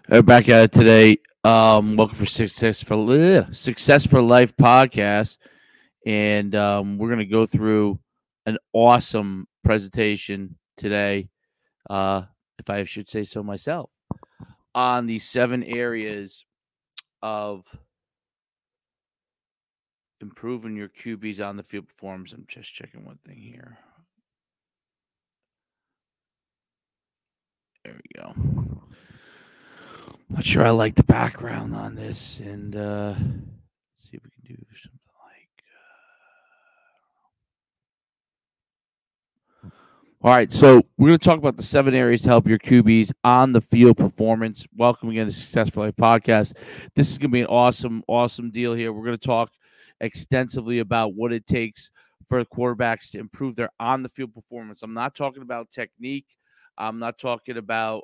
Back at it today. Welcome for Success for Life podcast, and we're gonna go through an awesome presentation today, uh, if I should say so myself, on the 7 areas of improving your QB's on the field performance. I'm just checking one thing here. There we go. Not sure I like the background on this, and see if we can do something like. All right, so we're going to talk about the 7 areas to help your QBs on the field performance. Welcome again to Successful Life Podcast. This is going to be an awesome deal here. We're going to talk extensively about what it takes for quarterbacks to improve their on the field performance. I'm not talking about technique. I'm not talking about.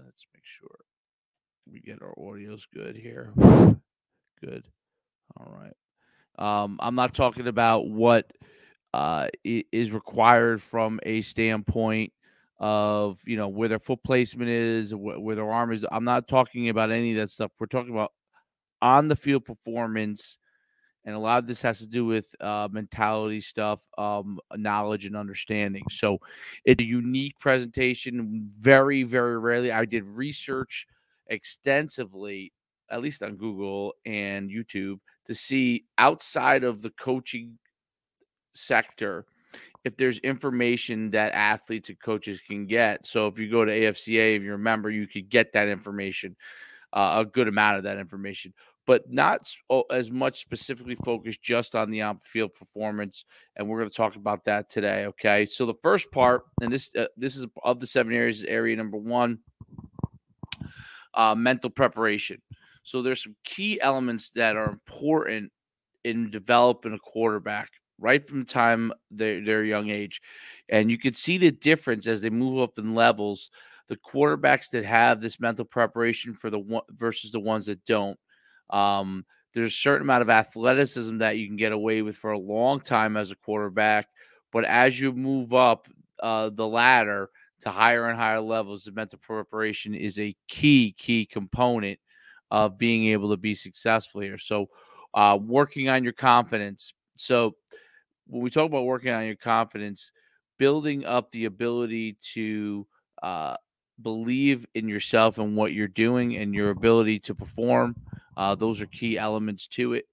Let's make sure we get our audio's good here. Good. All right. I'm not talking about what is required from a standpoint of where their foot placement is, where their arm is. I'm not talking about any of that stuff. We're talking about on the field performance, and a lot of this has to do with mentality stuff, knowledge, and understanding. So it's a unique presentation. Very, very rarely. I did research extensively, at least on Google and YouTube, to see outside of the coaching sector if there's information that athletes and coaches can get. So if you go to AFCA, if you're a member, you could get that information, a good amount of that information, but not as much specifically focused just on the on-field performance. And we're going to talk about that today. Okay. So the first part, and this is of the 7 areas, is area number one, mental preparation. So there's some key elements that are important in developing a quarterback right from the time their young age. And you can see the difference as they move up in levels. The quarterbacks that have this mental preparation for the one versus the ones that don't. There's a certain amount of athleticism that you can get away with for a long time as a quarterback, but as you move up the ladder to higher and higher levels, the mental preparation is a key component of being able to be successful here. So, working on your confidence. So, when we talk about working on your confidence, building up the ability to uh, believe in yourself and what you're doing and your ability to perform, those are key elements to it.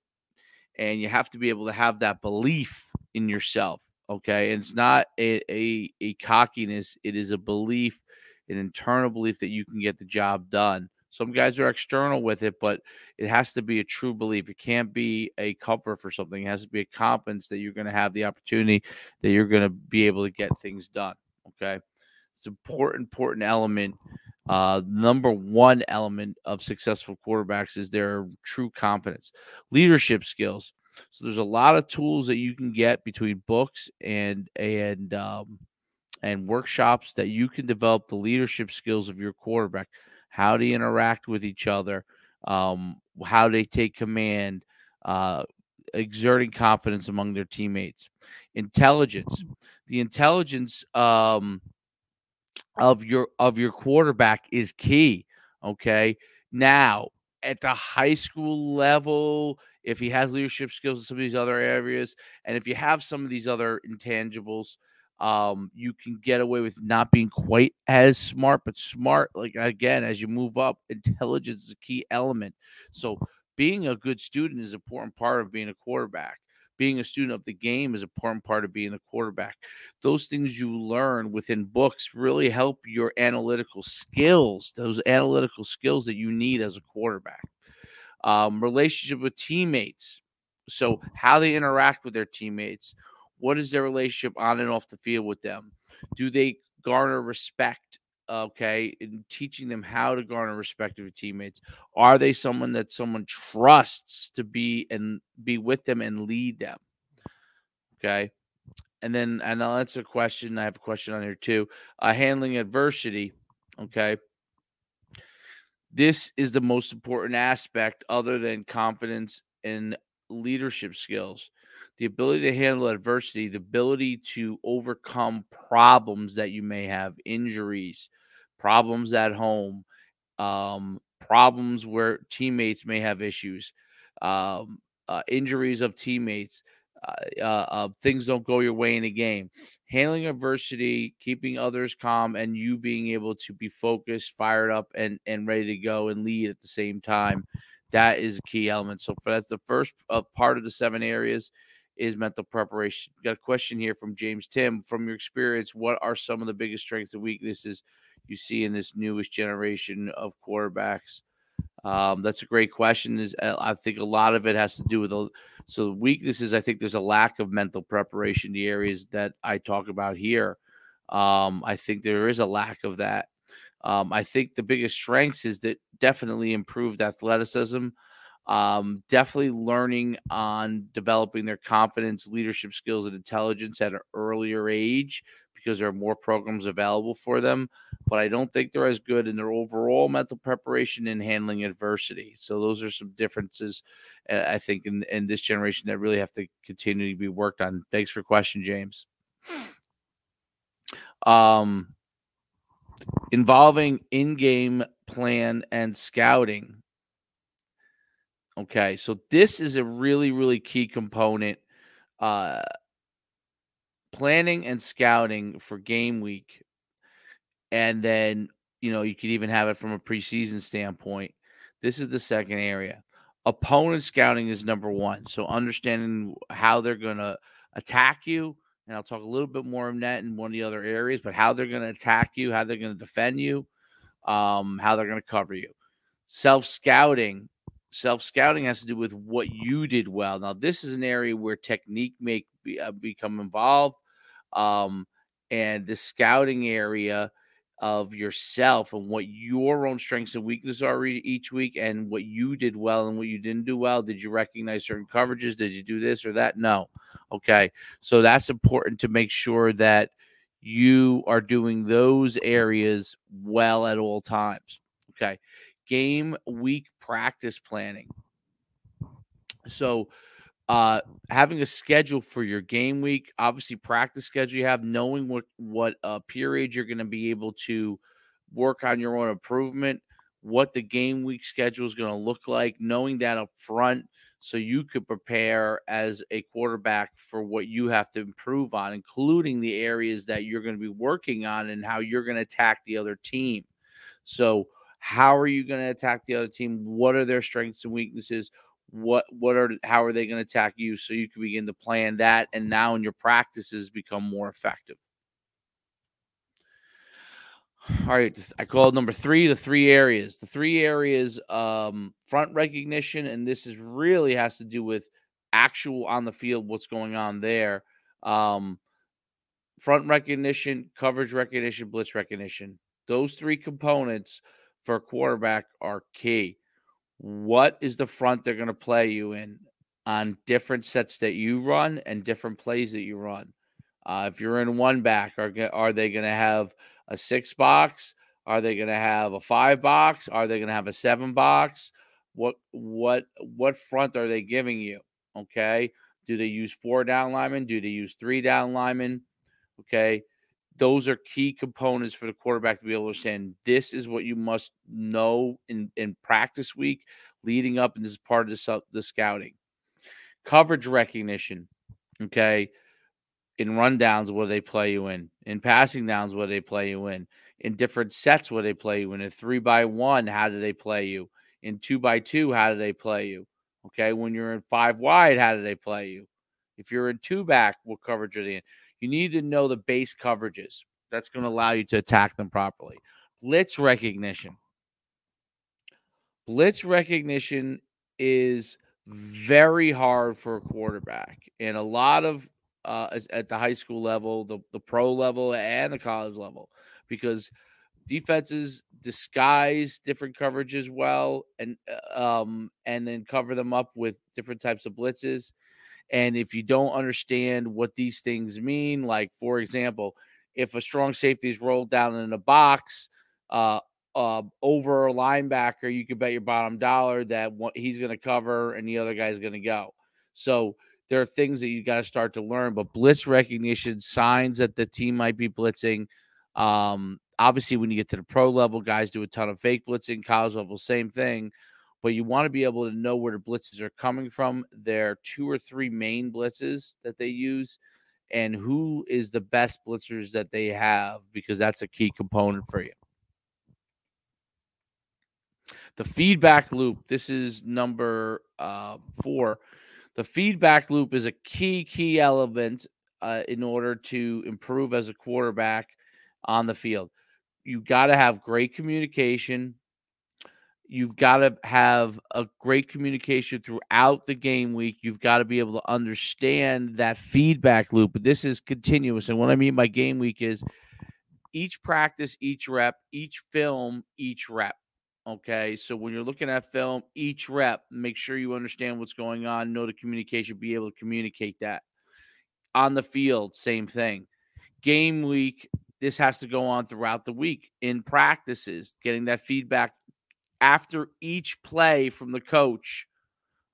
And you have to be able to have that belief in yourself. Okay. And it's not a cockiness, it is a belief, an internal belief that you can get the job done. Some guys are external with it, but it has to be a true belief. It can't be a comfort for something. It has to be a confidence that you're going to have the opportunity, that you're going to be able to get things done. Okay. It's an important element. Number one element of successful quarterbacks is their true confidence. Leadership skills. So there's a lot of tools that you can get between books and workshops that you can develop the leadership skills of your quarterback. How to interact with each other, how they take command, uh, exerting confidence among their teammates. Intelligence. The intelligence of your quarterback is key. Okay. Now, at the high school level, if he has leadership skills in some of these other areas, and if you have some of these other intangibles, you can get away with not being quite as smart, but smart. Like, again, as you move up, intelligence is a key element. So being a good student is an important part of being a quarterback. Being a student of the game is an important part of being a quarterback. Those things you learn within books really help your analytical skills, those analytical skills that you need as a quarterback. Relationship with teammates. So, how they interact with their teammates. What is their relationship on and off the field with them? Do they garner respect? Okay, in teaching them how to garner respect of your teammates. Are they someone that someone trusts to be with them and lead them? Okay. And I'll answer a question. I have a question on here too. Handling adversity. Okay. This is the most important aspect other than confidence and leadership skills. The ability to handle adversity, the ability to overcome problems that you may have, injuries, problems at home, problems where teammates may have issues, injuries of teammates, things don't go your way in a game. Handling adversity, keeping others calm, and you being able to be focused, fired up, and ready to go and lead at the same time. That is a key element. So that's the first part of the 7 areas is mental preparation. Got a question here from James Tim. From your experience, what are some of the biggest strengths and weaknesses you see in this newest generation of quarterbacks? That's a great question. I think a lot of it has to do with so weaknesses. I think there's a lack of mental preparation. The areas that I talk about here, I think there is a lack of that. I think the biggest strengths is that definitely improved athleticism, definitely learning on developing their confidence, leadership skills, and intelligence at an earlier age because there are more programs available for them. But I don't think they're as good in their overall mental preparation and handling adversity. So those are some differences, I think, in this generation that really have to continue to be worked on. Thanks for the question, James. Involving in-game plan and scouting. Okay, so this is a really, really key component. Planning and scouting for game week. And then, you could even have it from a preseason standpoint. This is the second area. Opponent scouting is number 1. So understanding how they're going to attack you. And I'll talk a little bit more on that in one of the other areas, but how they're going to attack you, how they're going to defend you, how they're going to cover you. Self-scouting has to do with what you did well. Now, this is an area where technique may become involved. And the scouting area of yourself and what your own strengths and weaknesses are each week and what you did well and what you didn't do well. Did you recognize certain coverages? Did you do this or that? No. Okay. So that's important to make sure that you are doing those areas well at all times. Okay. Game week practice planning. So having a schedule for your game week, obviously practice schedule you have, knowing what period you're going to be able to work on your own improvement, what the game week schedule is going to look like, knowing that up front so you could prepare as a quarterback for what you have to improve on, including the areas that you're going to be working on and how you're going to attack the other team. So how are you going to attack the other team? What are their strengths and weaknesses? How are they going to attack you so you can begin to plan that, and now in your practices become more effective. All right, I call it number 3, the 3 areas. The 3 areas, front recognition, and this is really has to do with actual on the field, what's going on there. Front recognition, coverage recognition, blitz recognition. Those 3 components for a quarterback are key. What is the front they're going to play you in on different sets that you run and different plays that you run? If you're in one back, are they going to have a 6 box? Are they going to have a 5 box? Are they going to have a 7 box? What front are they giving you? Okay. Do they use 4 down linemen? Do they use 3 down linemen? Okay. Those are key components for the quarterback to be able to understand. This is what you must know in practice week leading up, and this is part of the scouting. Coverage recognition, okay? In rundowns, what do they play you in? In passing downs, what do they play you in? In different sets, what do they play you in? In 3-by-1, how do they play you? In 2-by-2, how do they play you? Okay, when you're in 5 wide, how do they play you? If you're in 2 back, what coverage are they in? You need to know the base coverages. That's going to allow you to attack them properly. Blitz recognition. Blitz recognition is very hard for a quarterback. And a lot of at the high school level, the pro level, and the college level, because defenses disguise different coverages well and then cover them up with different types of blitzes. And if you don't understand what these things mean, like, for example, if a strong safety is rolled down in a box over a linebacker, you can bet your bottom dollar that he's going to cover and the other guy's going to go. So there are things that you got to start to learn. But blitz recognition, signs that the team might be blitzing, Obviously, when you get to the pro level, guys do a ton of fake blitzing. College level, same thing. But you want to be able to know where the blitzes are coming from. There are 2 or 3 main blitzes that they use, and who is the best blitzers that they have, because that's a key component for you. The feedback loop. This is number 4. The feedback loop is a key element in order to improve as a quarterback on the field. You got to have great communication. You've got to have a great communication throughout the game week. You've got to be able to understand that feedback loop. But this is continuous. And what I mean by game week is each practice, each rep, each film, each rep. Okay. So when you're looking at film, each rep, make sure you understand what's going on, know the communication, be able to communicate that. On the field, same thing. Game week, this has to go on throughout the week. In practices, getting that feedback after each play from the coach.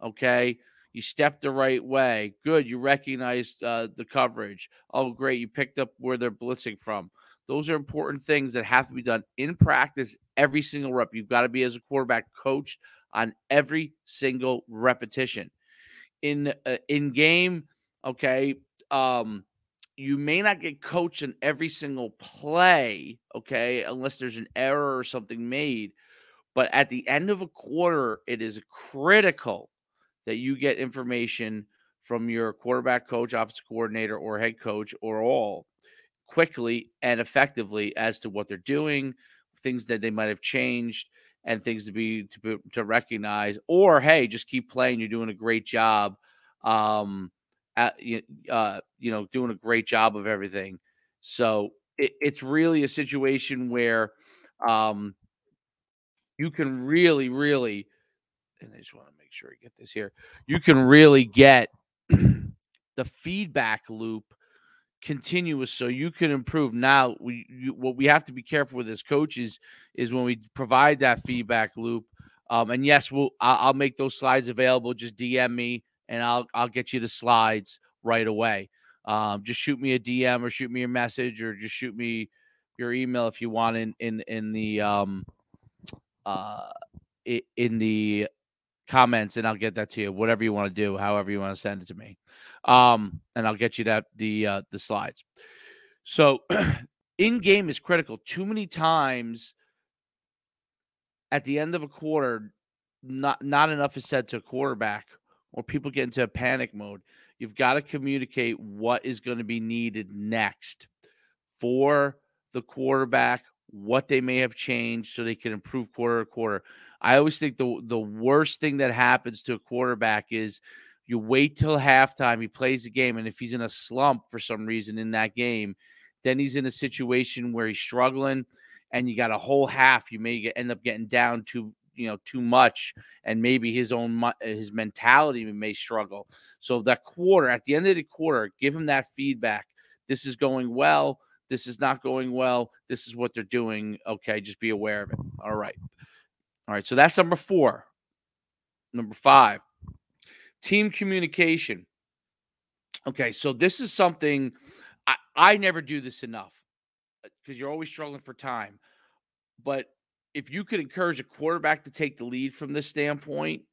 Okay. You stepped the right way. Good. You recognized the coverage. Oh, great. You picked up where they're blitzing from. Those are important things that have to be done in practice every single rep. You've got to be, as a quarterback, coached on every single repetition. In game, okay, you may not get coached in every single play, okay, unless there's an error or something made. But at the end of a quarter, it is critical that you get information from your quarterback coach, offensive coordinator, or head coach, or all, quickly and effectively as to what they're doing, things that they might have changed, and things to recognize. Or, hey, just keep playing. You're doing a great job. Doing a great job of everything. So it's really a situation where you can really, and I just want to make sure I get this here. You can really get the feedback loop continuous, so you can improve. Now, what we have to be careful with as coaches is when we provide that feedback loop. And yes, I'll make those slides available. Just DM me, and I'll get you the slides right away. Just shoot me a DM or shoot me a message, or just shoot me your email if you want in the comments, and I'll get that to you. Whatever you want to do, however you want to send it to me, and I'll get you the slides. So, in game is critical. Too many times at the end of a quarter, not enough is said to a quarterback, or people get into a panic mode. You've got to communicate what is going to be needed next for the quarterback, what they may have changed so they can improve quarter to quarter. I always think the worst thing that happens to a quarterback is you wait till halftime, he plays the game, and if he's in a slump for some reason in that game, then he's in a situation where he's struggling, and you got a whole half. You may end up getting down too much, and maybe his mentality may struggle. So that quarter, at the end of the quarter, give him that feedback. This is going well. This is not going well. This is what they're doing. Okay, just be aware of it. All right. So that's number 4. Number 5, team communication. Okay, so this is something I never do this enough, because you're always struggling for time. But if you could encourage a quarterback to take the lead from this standpoint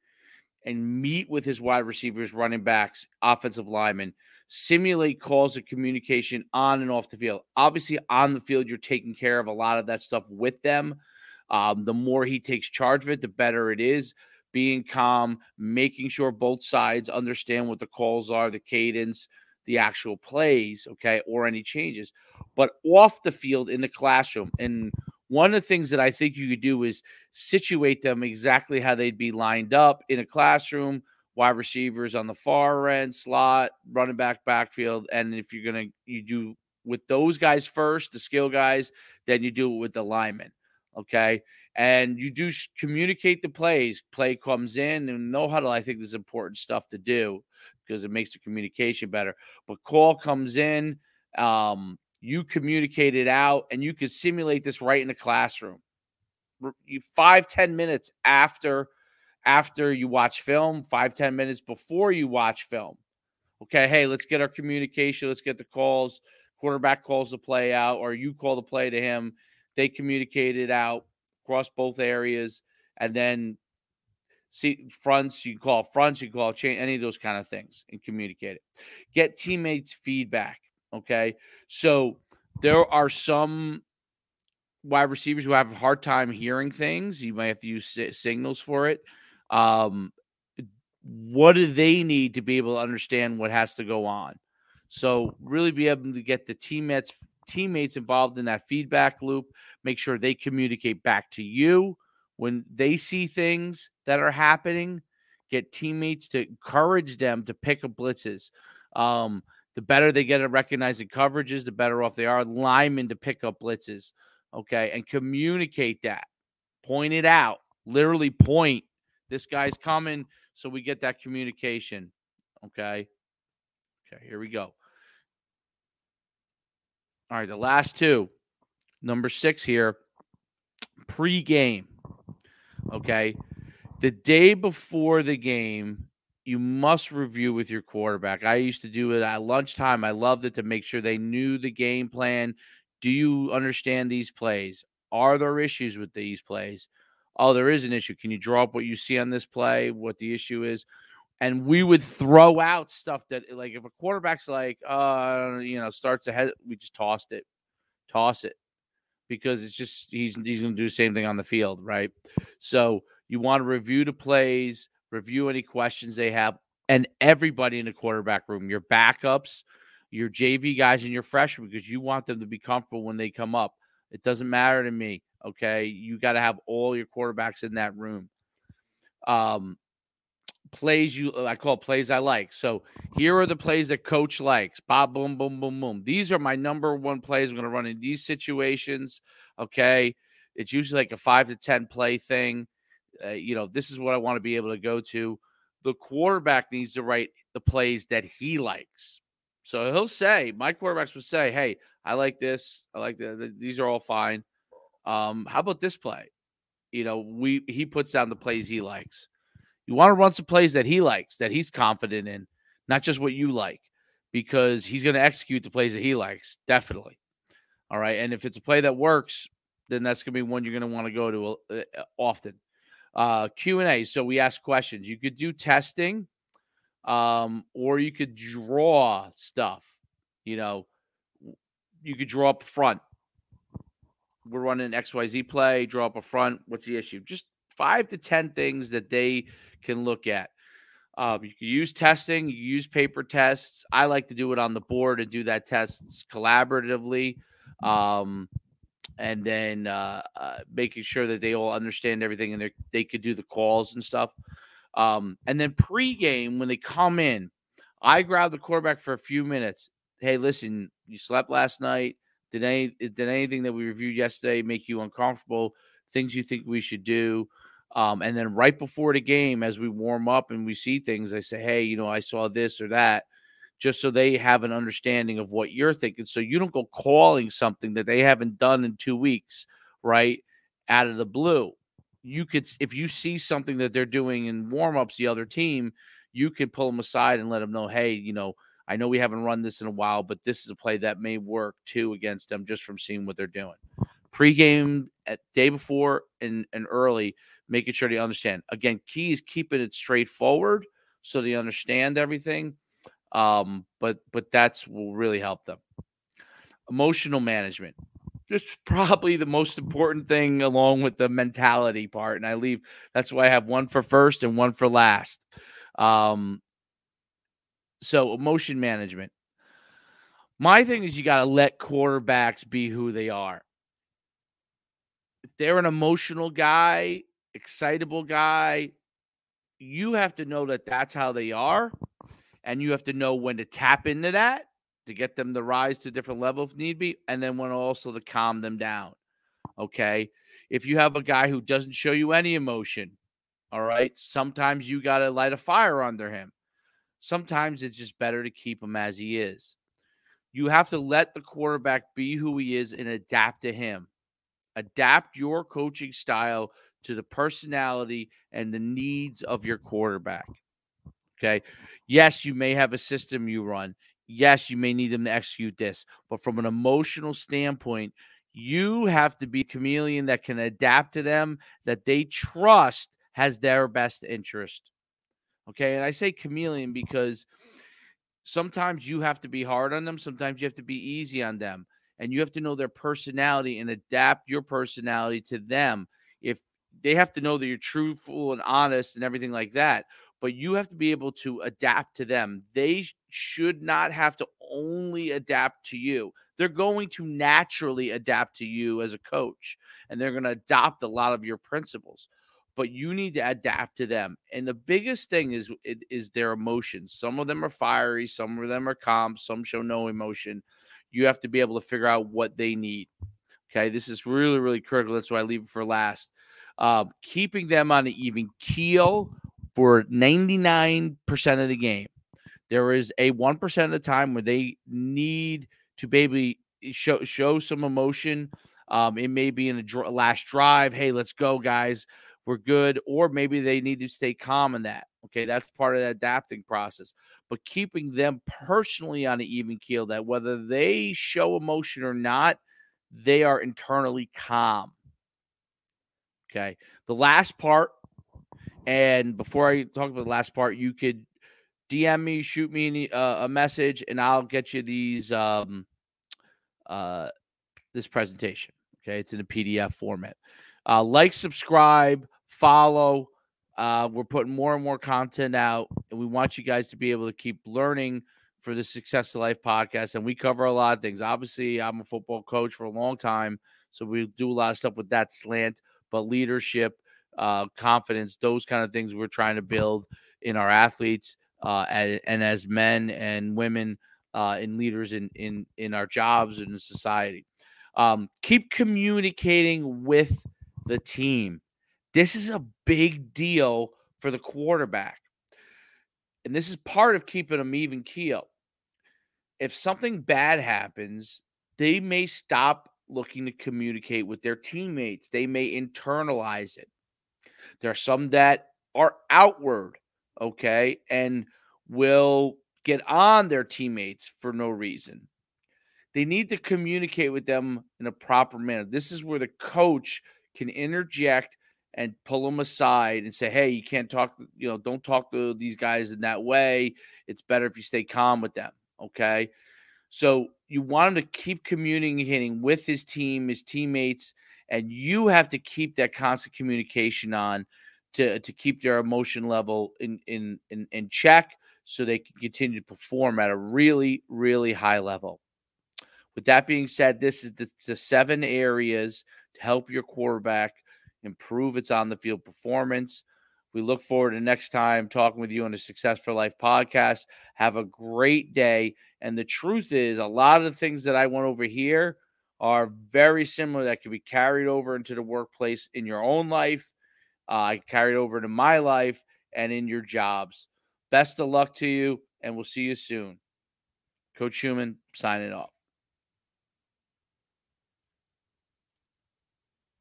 and meet with his wide receivers, running backs, offensive linemen, simulate calls of communication on and off the field. Obviously, on the field, you're taking care of a lot of that stuff with them. The more he takes charge of it, the better it is. Being calm, making sure both sides understand what the calls are, the cadence, the actual plays, okay, or any changes. But off the field in the classroom, and one of the things that I think you could do is situate them exactly how they'd be lined up in a classroom. Wide receivers on the far end, slot, running back, backfield. And if you do with those guys first, the skill guys, then you do it with the linemen. Okay. And you do communicate the plays. Play comes in and no huddle. I think this is important stuff to do because it makes the communication better. But call comes in, you communicate it out, and you could simulate this right in the classroom. 5-10 minutes after you watch film, 5-10 minutes before you watch film. Okay, hey, let's get our communication. Let's get the calls Quarterback calls the play out, or you call the play to him. They communicate it out across both areas, and then fronts. You can call fronts. You can call chain. Any of those kind of things, and communicate it. Get teammates' feedback. Okay, so there are some wide receivers who have a hard time hearing things. You might have to use signals for it. What do they need to be able to understand what has to go on? So really be able to get the teammates involved in that feedback loop. Make sure they communicate back to you when they see things that are happening. Get teammates to encourage them to pick up blitzes. The better they get at recognizing coverages, the better off they are. Linemen to pick up blitzes, okay, and communicate that. Point it out. Literally point. This guy's coming, so we get that communication, okay? Okay, here we go. All right, the last two. Number 6 here, pre-game, okay? The day before the game, you must review with your quarterback. I used to do it at lunchtime. I loved it to make sure they knew the game plan. Do you understand these plays? Are there issues with these plays? Oh, there is an issue. Can you draw up what you see on this play, what the issue is? And we would throw out stuff that, like, if a quarterback's like, starts ahead, we just toss it, because it's just he's going to do the same thing on the field, right? So you want to review the plays, review any questions they have, and everybody in the quarterback room, your backups, your JV guys, and your freshmen, because you want them to be comfortable when they come up. It doesn't matter to me, okay? You got to have all your quarterbacks in that room. Plays I call plays I like. So here are the plays that coach likes. Bob, boom, boom, boom, boom. These are my number one plays I'm going to run in these situations. Okay. It's usually like a 5 to 10 play thing. This is what I want to be able to go to. The quarterback needs to write the plays that he likes. So he'll say, my quarterbacks would say, hey, I like this. I like that. These are all fine. How about this play? He puts down the plays he likes. You want to run some plays that he likes, that he's confident in, not just what you like, because he's going to execute the plays that he likes, definitely. All right, and if it's a play that works, then that's going to be one you're going to want to go to often. Q&A, so we ask questions. You could do testing, or you could draw stuff. You could draw up front. We're running an XYZ play, draw up a front. What's the issue? Just 5 to 10 things that they can look at. You can use testing, you use paper tests. I like to do it on the board and do that tests collaboratively. And then making sure that they all understand everything and they could do the calls and stuff. And then pregame, when they come in, I grab the quarterback for a few minutes. Hey, listen, you slept last night. Did anything that we reviewed yesterday make you uncomfortable? Things you think we should do? And then right before the game, as we warm up and we see things, I say, hey, I saw this or that, just so they have an understanding of what you're thinking. So you don't go calling something that they haven't done in 2 weeks, right, out of the blue. You could, if you see something that they're doing in warm-ups, the other team, you could pull them aside and let them know, hey, I know we haven't run this in a while, but this is a play that may work too against them just from seeing what they're doing. Pre-game, at day before and early, making sure they understand. Again, key is keeping it straightforward so they understand everything. But that's will really help them. Emotional management. Just probably the most important thing along with the mentality part. And that's why I have one for first and one for last. So emotion management. My thing is you got to let quarterbacks be who they are. If they're an emotional guy, excitable guy, you have to know that that's how they are. And you have to know when to tap into that to get them to rise to a different level if need be. And then when also to calm them down. Okay. If you have a guy who doesn't show you any emotion, all right, sometimes you got to light a fire under him. Sometimes it's just better to keep him as he is. You have to let the quarterback be who he is and adapt to him. Adapt your coaching style to the personality and the needs of your quarterback. Okay. Yes, you may have a system you run. yes, you may need them to execute this, but from an emotional standpoint, you have to be a chameleon that can adapt to them, that they trust has their best interest. Okay. And I say chameleon because sometimes you have to be hard on them. Sometimes you have to be easy on them. And you have to know their personality and adapt your personality to them. If they have to know that you're truthful and honest and everything like that, but you have to be able to adapt to them. They should not have to only adapt to you. They're going to naturally adapt to you as a coach, and they're going to adopt a lot of your principles, but you need to adapt to them. And the biggest thing is their emotions. Some of them are fiery, some of them are calm, some show no emotion. You have to be able to figure out what they need. Okay, this is really, really critical. That's why I leave it for last. Keeping them on an even keel for 99% of the game. There is a 1% of the time where they need to maybe show some emotion. It may be in a last drive. Hey, let's go, guys. We're good. Or maybe they need to stay calm in that. Okay, that's part of the adapting process. But keeping them personally on an even keel, that whether they show emotion or not, they are internally calm. Okay. The last part, and before I talk about the last part, you could DM me, shoot me a message, and I'll get you this presentation. Okay, it's in a PDF format. Like, subscribe, follow. We're putting more and more content out, and we want you guys to be able to keep learning for the Success of Life podcast. And we cover a lot of things. Obviously, I'm a football coach for a long time, so we do a lot of stuff with that slant. But leadership, confidence, those kind of things we're trying to build in our athletes, and as men and women, and leaders in our jobs and in society. Keep communicating with the team. This is a big deal for the quarterback. And this is part of keeping them even keel. If something bad happens, they may stop looking to communicate with their teammates. They may internalize it. There are some that are outward, okay, and will get on their teammates for no reason. They need to communicate with them in a proper manner. This is where the coach can interject and pull them aside and say, hey, you can't talk, don't talk to these guys in that way. It's better if you stay calm with them. Okay. So you want him to keep communicating with his team, his teammates, and you have to keep that constant communication on to keep their emotion level in check so they can continue to perform at a really, really high level. With that being said, this is the 7 areas to help your quarterback improve its on the field performance. We look forward to next time talking with you on the Success for Life podcast. Have a great day. And the truth is, a lot of the things that I went over here are very similar that can be carried over into the workplace in your own life. I carried over into my life and in your jobs. Best of luck to you, and we'll see you soon. Coach Schumann, signing off.